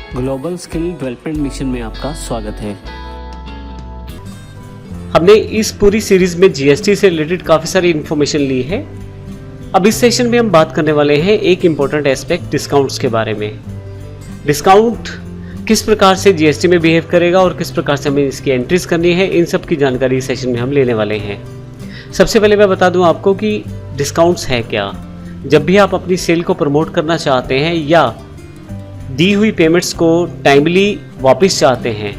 Global skill development mission में आपका स्वागत है। हमने इस पूरी सीरीज में जीएसटी से रिलेटेड काफ़ी सारी इन्फॉर्मेशन ली है। अब इस सेशन में हम बात करने वाले हैं एक इम्पॉर्टेंट एस्पेक्ट डिस्काउंट्स के बारे में। डिस्काउंट किस प्रकार से जीएसटी में बिहेव करेगा और किस प्रकार से हमें इसकी एंट्रीज करनी है, इन सब की जानकारी इस सेशन में हम लेने वाले हैं। सबसे पहले मैं बता दूं आपको कि डिस्काउंट्स है क्या। जब भी आप अपनी सेल को प्रमोट करना चाहते हैं या दी हुई पेमेंट्स को टाइमली वापस चाहते हैं,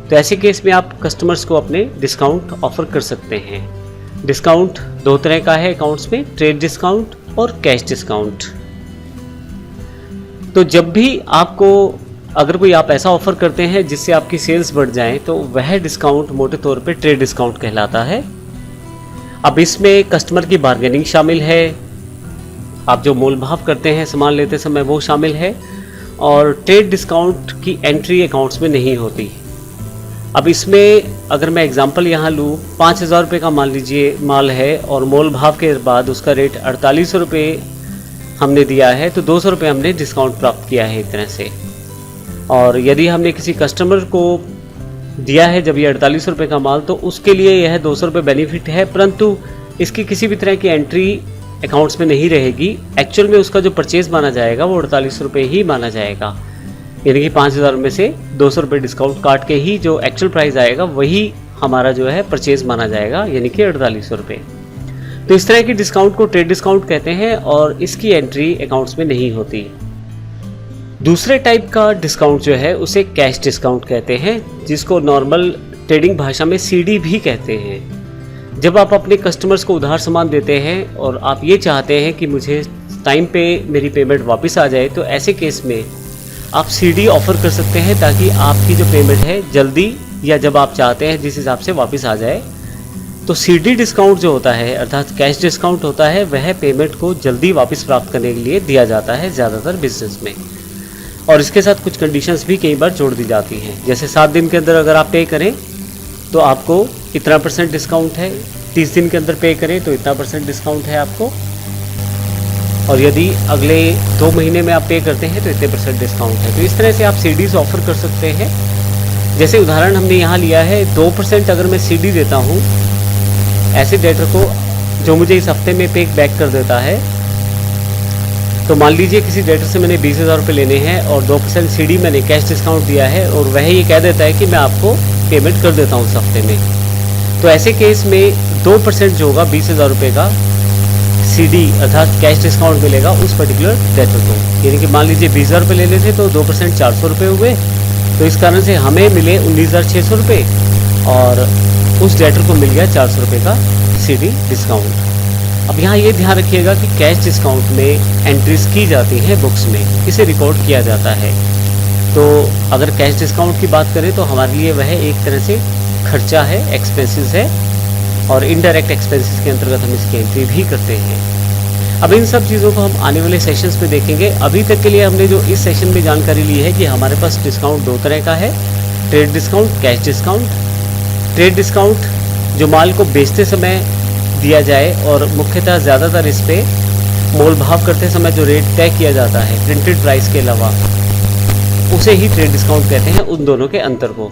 तो ऐसे केस में आप कस्टमर्स को अपने डिस्काउंट ऑफर कर सकते हैं। डिस्काउंट दो तरह का है अकाउंट्स में, ट्रेड डिस्काउंट और कैश डिस्काउंट। तो जब भी आपको अगर कोई आप ऐसा ऑफर करते हैं जिससे आपकी सेल्स बढ़ जाएं, तो वह डिस्काउंट मोटे तौर पे ट्रेड डिस्काउंट कहलाता है। अब इसमें कस्टमर की बार्गेनिंग शामिल है, आप जो मोल भाव करते हैं सामान लेते समय वो शामिल है, और ट्रेड डिस्काउंट की एंट्री अकाउंट्स में नहीं होती। अब इसमें अगर मैं एग्जांपल यहाँ लूँ, 5,000 रुपये का मान लीजिए माल है और मोल भाव के बाद उसका रेट 4800 रुपये हमने दिया है, तो 200 रुपये हमने डिस्काउंट प्राप्त किया है एक तरह से। और यदि हमने किसी कस्टमर को दिया है जब ये 4800 रुपये का माल, तो उसके लिए यह 200 रुपये बेनिफिट है, परंतु इसकी किसी भी तरह की एंट्री अकाउंट्स में नहीं रहेगी। एक्चुअल में उसका जो परचेज माना जाएगा वो 4800 रुपये ही माना जाएगा, यानी कि 5000 में से 200 रुपये डिस्काउंट काट के ही जो एक्चुअल प्राइस आएगा वही हमारा जो है परचेज माना जाएगा, यानी कि 4800 रुपये। तो इस तरह की डिस्काउंट को ट्रेड डिस्काउंट कहते हैं और इसकी एंट्री अकाउंट्स में नहीं होती। दूसरे टाइप का डिस्काउंट जो है उसे कैश डिस्काउंट कहते हैं, जिसको नॉर्मल ट्रेडिंग भाषा में सीडी भी कहते हैं। जब आप अपने कस्टमर्स को उधार सामान देते हैं और आप ये चाहते हैं कि मुझे टाइम पे मेरी पेमेंट वापस आ जाए, तो ऐसे केस में आप सीडी ऑफर कर सकते हैं ताकि आपकी जो पेमेंट है जल्दी या जब आप चाहते हैं जिस हिसाब से वापस आ जाए। तो सीडी डिस्काउंट जो होता है अर्थात कैश डिस्काउंट होता है, वह पेमेंट को जल्दी वापस प्राप्त करने के लिए दिया जाता है ज़्यादातर बिजनेस में, और इसके साथ कुछ कंडीशंस भी कई बार जोड़ दी जाती हैं। जैसे 7 दिन के अंदर अगर आप पे करें तो आपको इतना % डिस्काउंट है, 30 दिन के अंदर पे करें तो इतना % डिस्काउंट है आपको, और यदि अगले 2 महीने में आप पे करते हैं तो इतने % डिस्काउंट है। तो इस तरह से आप सीडीज ऑफर कर सकते हैं। जैसे उदाहरण हमने यहाँ लिया है, 2% अगर मैं सीडी देता हूँ ऐसे डेटर को जो मुझे इस हफ्ते में पे बैक कर देता है, तो मान लीजिए किसी डेटर से मैंने 20,000 रुपये लेने हैं और 2% सीडी मैंने कैश डिस्काउंट दिया है और वह ये कह देता है कि मैं आपको पेमेंट कर देता हूँ उस हफ्ते में, तो ऐसे केस में 2% जो होगा 20,000 रुपये का सीडी अर्थात कैश डिस्काउंट मिलेगा उस पर्टिकुलर डेटर को। यानी कि मान लीजिए 20,000 रुपये लेने थे तो 2% 400 रुपये हुए, तो इस कारण से हमें मिले 19,600 रुपये और उस डेटर को मिल गया 400 रुपये का सीडी डिस्काउंट। अब यहाँ ये ध्यान रखिएगा कि कैश डिस्काउंट में एंट्रीज की जाती हैं बुक्स में, इसे रिकॉर्ड किया जाता है। तो अगर कैश डिस्काउंट की बात करें तो हमारे लिए वह एक तरह से खर्चा है, एक्सपेंसेस है, और इनडायरेक्ट एक्सपेंसेस के अंतर्गत हम इसकी एंट्री भी करते हैं। अब इन सब चीज़ों को हम आने वाले सेशंस में देखेंगे। अभी तक के लिए हमने जो इस सेशन में जानकारी ली है कि हमारे पास डिस्काउंट 2 तरह का है, trade discount, cash discount. Trade discount जो माल को बेचते समय दिया जाए और मुख्यतः ज़्यादातर इस पर मोल भाव करते समय जो रेट तय किया जाता है प्रिंटेड प्राइस के अलावा, उसे ही ट्रेड डिस्काउंट कहते हैं, उन दोनों के अंतर को।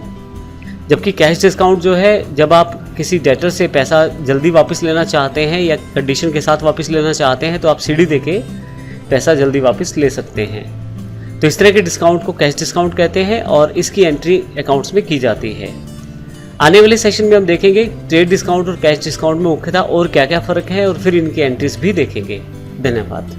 जबकि कैश डिस्काउंट जो है, जब आप किसी डेटर से पैसा जल्दी वापस लेना चाहते हैं या कंडीशन के साथ वापस लेना चाहते हैं, तो आप सीडी देके पैसा जल्दी वापस ले सकते हैं। तो इस तरह के डिस्काउंट को कैश डिस्काउंट कहते हैं और इसकी एंट्री अकाउंट्स में की जाती है। आने वाले सेशन में हम देखेंगे ट्रेड डिस्काउंट और कैश डिस्काउंट में मुख्यतः और क्या क्या फ़र्क है और फिर इनकी एंट्रीज भी देखेंगे। धन्यवाद।